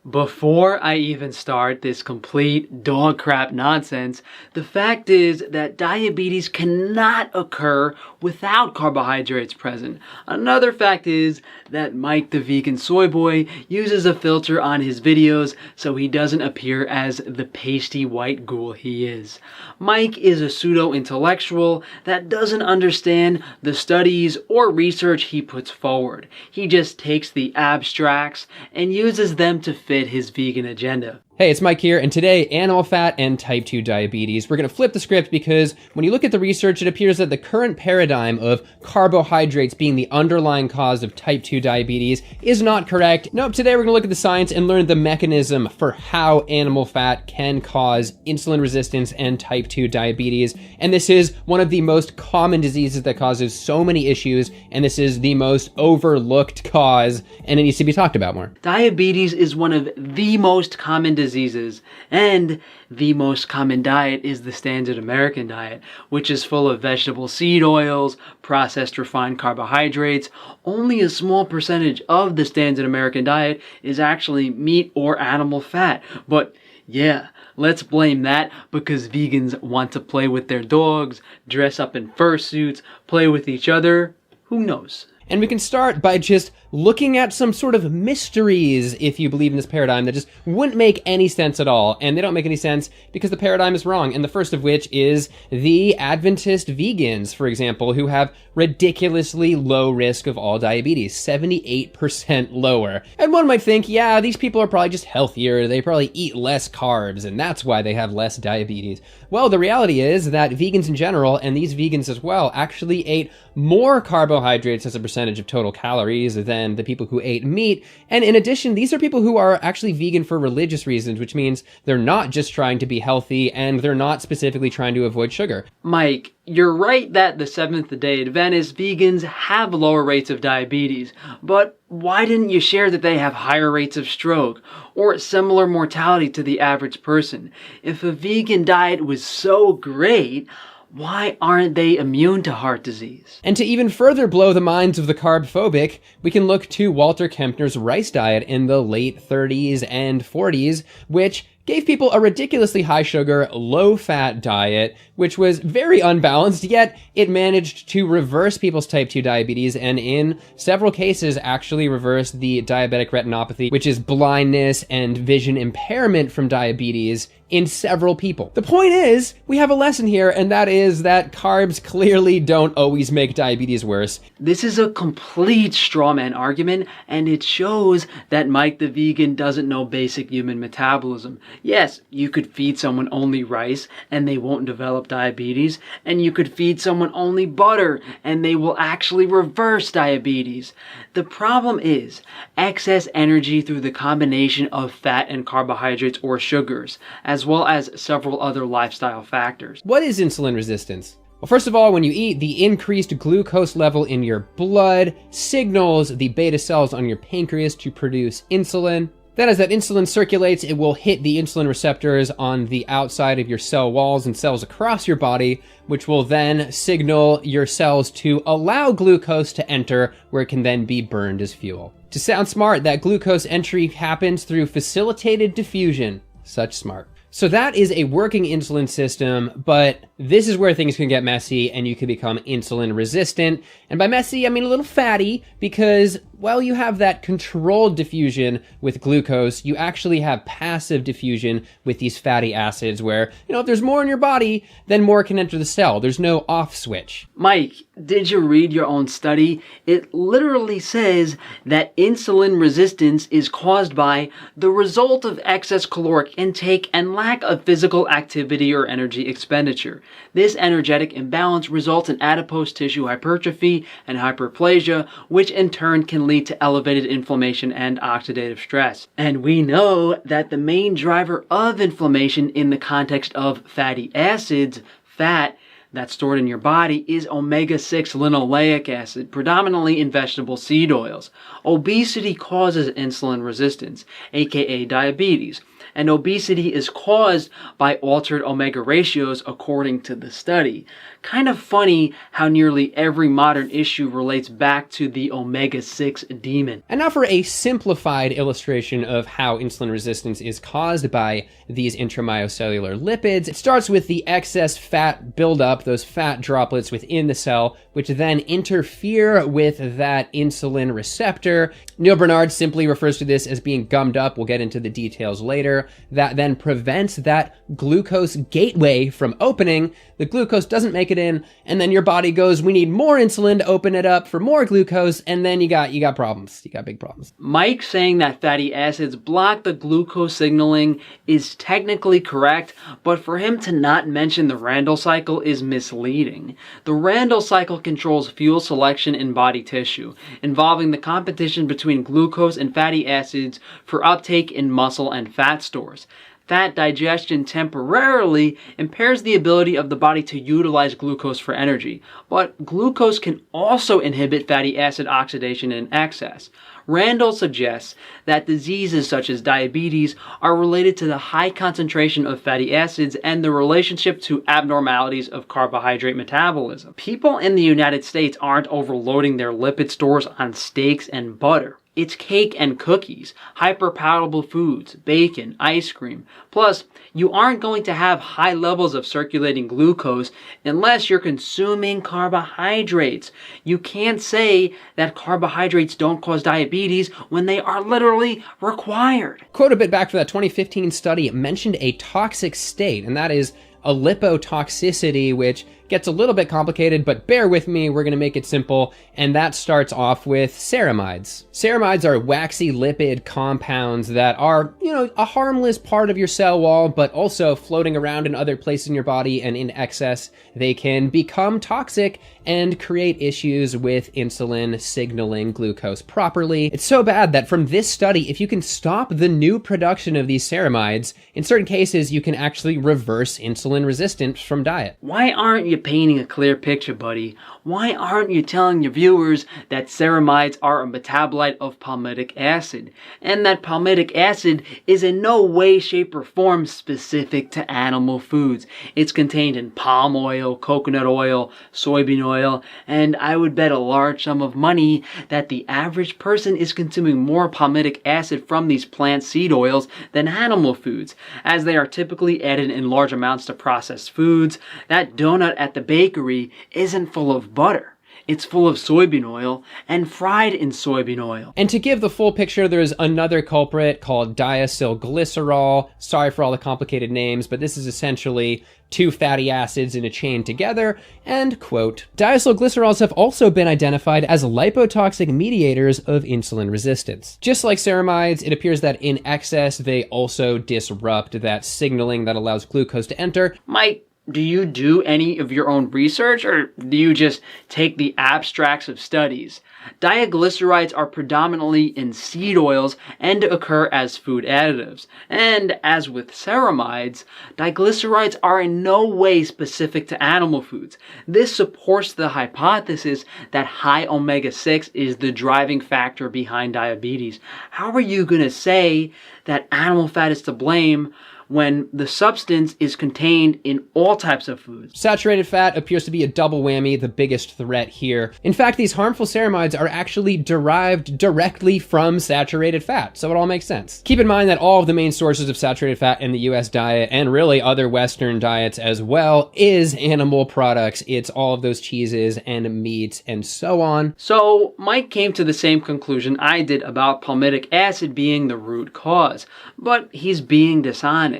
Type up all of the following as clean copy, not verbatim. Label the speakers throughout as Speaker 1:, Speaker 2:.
Speaker 1: Before I even start this complete dog crap nonsense, the fact is that diabetes cannot occur without carbohydrates present. Another fact is that Mike the vegan soy boy uses a filter on his videos so he doesn't appear as the pasty white ghoul he is. Mike is a pseudo-intellectual that doesn't understand the studies or research he puts forward. He just takes the abstracts and uses them to fit his vegan agenda.
Speaker 2: Hey, it's Mike here, and today, animal fat and type 2 diabetes. We're going to flip the script because when you look at the research, it appears that the current paradigm of carbohydrates being the underlying cause of type 2 diabetes is not correct. Nope, today we're going to look at the science and learn the mechanism for how animal fat can cause insulin resistance and type 2 diabetes. And this is one of the most common diseases that causes so many issues, and this is the most overlooked cause, and it needs to be talked about more.
Speaker 1: Diabetes is one of the most common diseases, and the most common diet is the standard American diet, which is full of vegetable seed oils, processed refined carbohydrates. Only a small percentage of the standard American diet is actually meat or animal fat. But yeah, let's blame that because vegans want to play with their dogs, dress up in fursuits, play with each other. Who knows?
Speaker 2: And we can start by just looking at some sort of mysteries, if you believe in this paradigm, that just wouldn't make any sense at all. And they don't make any sense because the paradigm is wrong. And the first of which is the Adventist vegans, for example, who have ridiculously low risk of all diabetes, 78% lower. And one might think, yeah, these people are probably just healthier. They probably eat less carbs, and that's why they have less diabetes. Well, the reality is that vegans in general, and these vegans as well, actually ate more carbohydrates as a percentage of total calories than the people who ate meat. And in addition, these are people who are actually vegan for religious reasons, which means they're not just trying to be healthy and they're not specifically trying to avoid sugar.
Speaker 1: Mike, you're right that the Seventh-day Adventist vegans have lower rates of diabetes, but why didn't you share that they have higher rates of stroke or similar mortality to the average person? If a vegan diet was so great, why aren't they immune to heart disease?
Speaker 2: And to even further blow the minds of the carb phobic, we can look to Walter Kempner's rice diet in the late 30s and 40s, which gave people a ridiculously high sugar, low fat diet, which was very unbalanced, yet it managed to reverse people's type 2 diabetes and in several cases actually reverse the diabetic retinopathy, which is blindness and vision impairment from diabetes in several people. The point is, we have a lesson here, and that is that carbs clearly don't always make diabetes worse.
Speaker 1: This is a complete straw man argument, and it shows that Mike the vegan doesn't know basic human metabolism. Yes, you could feed someone only rice and they won't develop diabetes, and you could feed someone only butter and they will actually reverse diabetes. The problem is excess energy through the combination of fat and carbohydrates or sugars, as well as several other lifestyle factors.
Speaker 2: What is insulin resistance? Well, first of all, when you eat, the increased glucose level in your blood signals the beta cells on your pancreas to produce insulin. Then as that insulin circulates, it will hit the insulin receptors on the outside of your cell walls and cells across your body, which will then signal your cells to allow glucose to enter, where it can then be burned as fuel. To sound smart, that glucose entry happens through facilitated diffusion. Such smart. So that is a working insulin system, but this is where things can get messy and you can become insulin resistant. And by messy, I mean a little fatty because, well, you have that controlled diffusion with glucose. You actually have passive diffusion with these fatty acids where, if there's more in your body, then more can enter the cell. There's no off switch.
Speaker 1: Mike, did you read your own study? It literally says that insulin resistance is caused by the result of excess caloric intake and lack of physical activity or energy expenditure. This energetic imbalance results in adipose tissue hypertrophy and hyperplasia, which in turn can lead to elevated inflammation and oxidative stress. And we know that the main driver of inflammation in the context of fatty acids, fat, that's stored in your body is omega-6 linoleic acid, predominantly in vegetable seed oils. Obesity causes insulin resistance, aka diabetes, and obesity is caused by altered omega ratios according to the study. Kind of funny how nearly every modern issue relates back to the omega-6 demon.
Speaker 2: And now for a simplified illustration of how insulin resistance is caused by these intramyocellular lipids. It starts with the excess fat buildup, those fat droplets within the cell, which then interfere with that insulin receptor. Neil Bernard simply refers to this as being gummed up. We'll get into the details later. That then prevents that glucose gateway from opening. The glucose doesn't make it in, and then your body goes, we need more insulin to open it up for more glucose, and then you got problems. You got big problems.
Speaker 1: Mike saying that fatty acids block the glucose signaling is technically correct, but for him to not mention the Randle cycle is misleading. The Randle cycle controls fuel selection in body tissue, involving the competition between glucose and fatty acids for uptake in muscle and fat stores. Fat digestion temporarily impairs the ability of the body to utilize glucose for energy, but glucose can also inhibit fatty acid oxidation in excess. Randall suggests that diseases such as diabetes are related to the high concentration of fatty acids and the relationship to abnormalities of carbohydrate metabolism. People in the United States aren't overloading their lipid stores on steaks and butter. It's cake and cookies, hyperpalatable foods, bacon, ice cream. Plus, you aren't going to have high levels of circulating glucose unless you're consuming carbohydrates. You can't say that carbohydrates don't cause diabetes when they are literally required.
Speaker 2: Quote a bit back for that 2015 study, it mentioned a toxic state, and that is a Lippo Toxicity, which gets a little bit complicated, but bear with me, we're going to make it simple, and that starts off with ceramides. Ceramides are waxy lipid compounds that are, a harmless part of your cell wall, but also floating around in other places in your body, and in excess, they can become toxic and create issues with insulin signaling glucose properly. It's so bad that from this study, if you can stop the new production of these ceramides, in certain cases, you can actually reverse insulin resistance from diet.
Speaker 1: Why aren't you painting a clear picture, buddy? Why aren't you telling your viewers that ceramides are a metabolite of palmitic acid, and that palmitic acid is in no way, shape, or form specific to animal foods? It's contained in palm oil, coconut oil, soybean oil, and I would bet a large sum of money that the average person is consuming more palmitic acid from these plant seed oils than animal foods, as they are typically added in large amounts to processed foods. That donut at the bakery isn't full of butter. It's full of soybean oil and fried in soybean oil.
Speaker 2: And to give the full picture, there's another culprit called diacylglycerol. Sorry for all the complicated names, but this is essentially two fatty acids in a chain together. And, quote, diacylglycerols have also been identified as lipotoxic mediators of insulin resistance. Just like ceramides, it appears that in excess, they also disrupt that signaling that allows glucose to enter.
Speaker 1: Mike, do you do any of your own research, or do you just take the abstracts of studies? Diglycerides are predominantly in seed oils and occur as food additives. And as with ceramides, diglycerides are in no way specific to animal foods. This supports the hypothesis that high omega-6 is the driving factor behind diabetes. How are you going to say that animal fat is to blame when the substance is contained in all types of foods?
Speaker 2: Saturated fat appears to be a double whammy, the biggest threat here. In fact, these harmful ceramides are actually derived directly from saturated fat, so it all makes sense. Keep in mind that all of the main sources of saturated fat in the US diet, and really other Western diets as well, is animal products. It's all of those cheeses and meats and so on.
Speaker 1: So Mike came to the same conclusion I did about palmitic acid being the root cause, but he's being dishonest.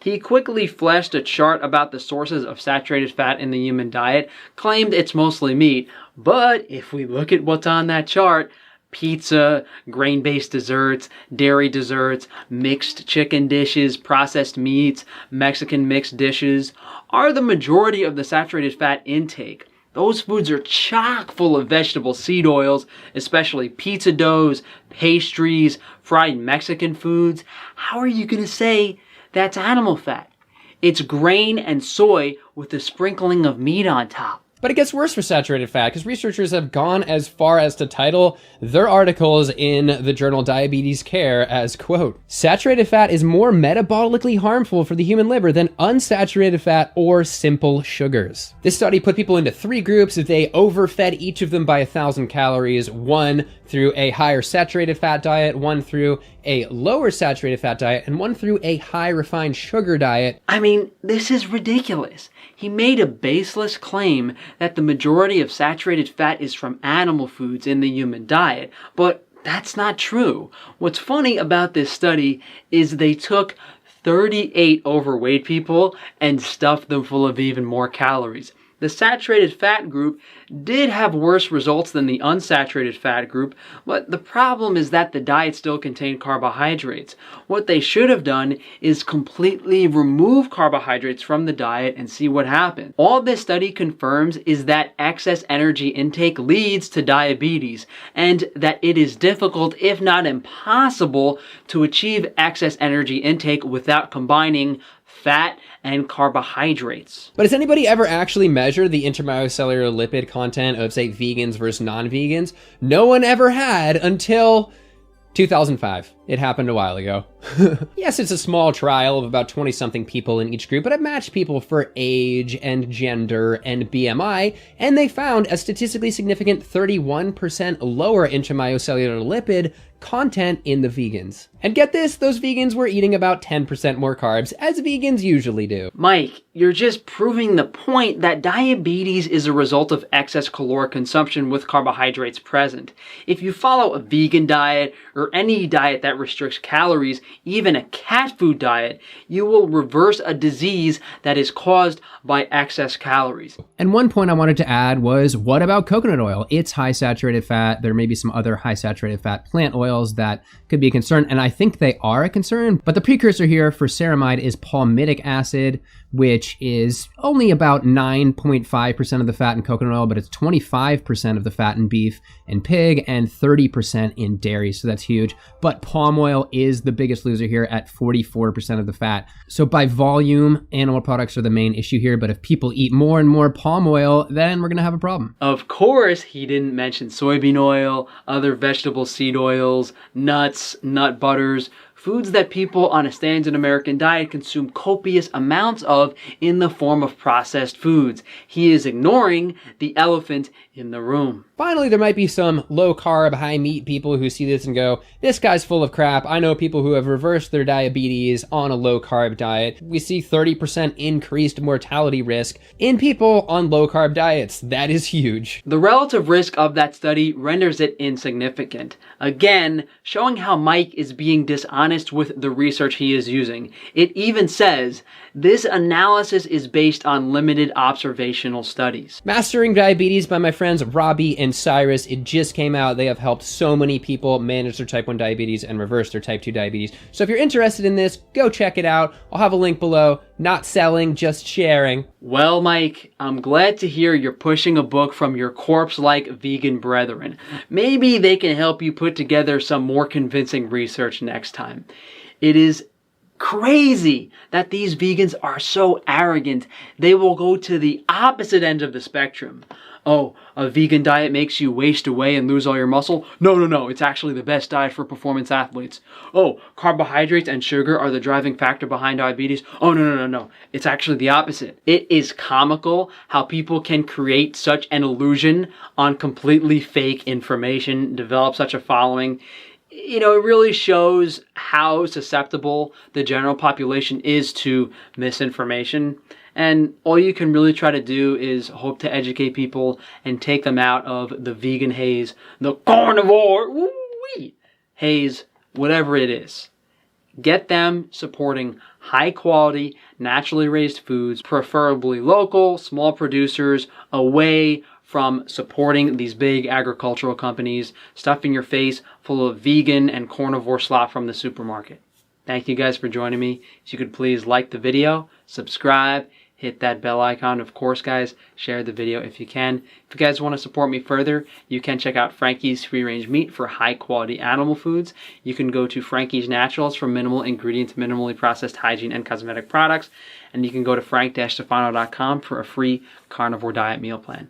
Speaker 1: He quickly flashed a chart about the sources of saturated fat in the human diet, claimed it's mostly meat, but if we look at what's on that chart, pizza, grain-based desserts, dairy desserts, mixed chicken dishes, processed meats, Mexican mixed dishes are the majority of the saturated fat intake. Those foods are chock full of vegetable seed oils, especially pizza doughs, pastries, fried Mexican foods. How are you going to say that's animal fat? It's grain and soy with a sprinkling of meat on top.
Speaker 2: But it gets worse for saturated fat because researchers have gone as far as to title their articles in the journal Diabetes Care as, quote, saturated fat is more metabolically harmful for the human liver than unsaturated fat or simple sugars. This study put people into 3 groups. They overfed each of them by 1,000 calories, one through a higher saturated fat diet, one through a lower saturated fat diet, and one through a high refined sugar diet.
Speaker 1: I mean, this is ridiculous. He made a baseless claim that the majority of saturated fat is from animal foods in the human diet, but that's not true. What's funny about this study is they took 38 overweight people and stuffed them full of even more calories. The saturated fat group did have worse results than the unsaturated fat group, but the problem is that the diet still contained carbohydrates. What they should have done is completely remove carbohydrates from the diet and see what happens. All this study confirms is that excess energy intake leads to diabetes, and that it is difficult, if not impossible, to achieve excess energy intake without combining fat and carbohydrates.
Speaker 2: But has anybody ever actually measured the intracellular lipid content of, say, vegans versus non-vegans? No one ever had until 2005. It happened a while ago. Yes, it's a small trial of about 20-something people in each group, but it matched people for age and gender and BMI, and they found a statistically significant 31% lower intracellular lipid content in the vegans. And get this, those vegans were eating about 10% more carbs, as vegans usually do.
Speaker 1: Mike, you're just proving the point that diabetes is a result of excess caloric consumption with carbohydrates present. If you follow a vegan diet or any diet that restricts calories, even a cat food diet, you will reverse a disease that is caused by excess calories.
Speaker 2: And one point I wanted to add was, what about coconut oil? It's high saturated fat. There may be some other high saturated fat plant oils that could be a concern, and I think they are a concern, but the precursor here for ceramide is palmitic acid, which is only about 9.5% of the fat in coconut oil, but it's 25% of the fat in beef and pig and 30% in dairy, so that's huge. But palm oil is the biggest loser here at 44% of the fat. So by volume, animal products are the main issue here, but if people eat more and more palm oil, then we're gonna have a problem.
Speaker 1: Of course, he didn't mention soybean oil, other vegetable seed oils, nuts, nut butters, foods that people on a standard American diet consume copious amounts of in the form of processed foods. He is ignoring the elephant in the room.
Speaker 2: Finally, there might be some low-carb, high-meat people who see this and go, this guy's full of crap. I know people who have reversed their diabetes on a low-carb diet. We see 30% increased mortality risk in people on low-carb diets. That is huge.
Speaker 1: The relative risk of that study renders it insignificant. Again, showing how Mike is being dishonest with the research he is using. It even says, this analysis is based on limited observational studies.
Speaker 2: Mastering Diabetes by my friends Robbie and Cyrus. It just came out. They have helped so many people manage their type 1 diabetes and reverse their type 2 diabetes. So if you're interested in this, go check it out. I'll have a link below. Not selling, just sharing.
Speaker 1: Well, Mike, I'm glad to hear you're pushing a book from your corpse-like vegan brethren. Maybe they can help you put together some more convincing research next time. It is crazy that these vegans are so arrogant. They will go to the opposite end of the spectrum. Oh, a vegan diet makes you waste away and lose all your muscle? No, it's actually the best diet for performance athletes. Oh, carbohydrates and sugar are the driving factor behind diabetes? Oh, no, it's actually the opposite. It is comical how people can create such an illusion on completely fake information, develop such a following. You know, it really shows how susceptible the general population is to misinformation. And all you can really try to do is hope to educate people and take them out of the vegan haze, the carnivore haze, whatever it is. Get them supporting high quality, naturally raised foods, preferably local, small producers, away from supporting these big agricultural companies, stuffing your face full of vegan and carnivore slop from the supermarket. Thank you guys for joining me. If you could please like the video, subscribe, hit that bell icon. Of course, guys, share the video if you can. If you guys want to support me further, you can check out Frankie's Free Range Meat for high quality animal foods. You can go to Frankie's Naturals for minimal ingredients, minimally processed hygiene and cosmetic products. And you can go to frank-stefano.com for a free carnivore diet meal plan.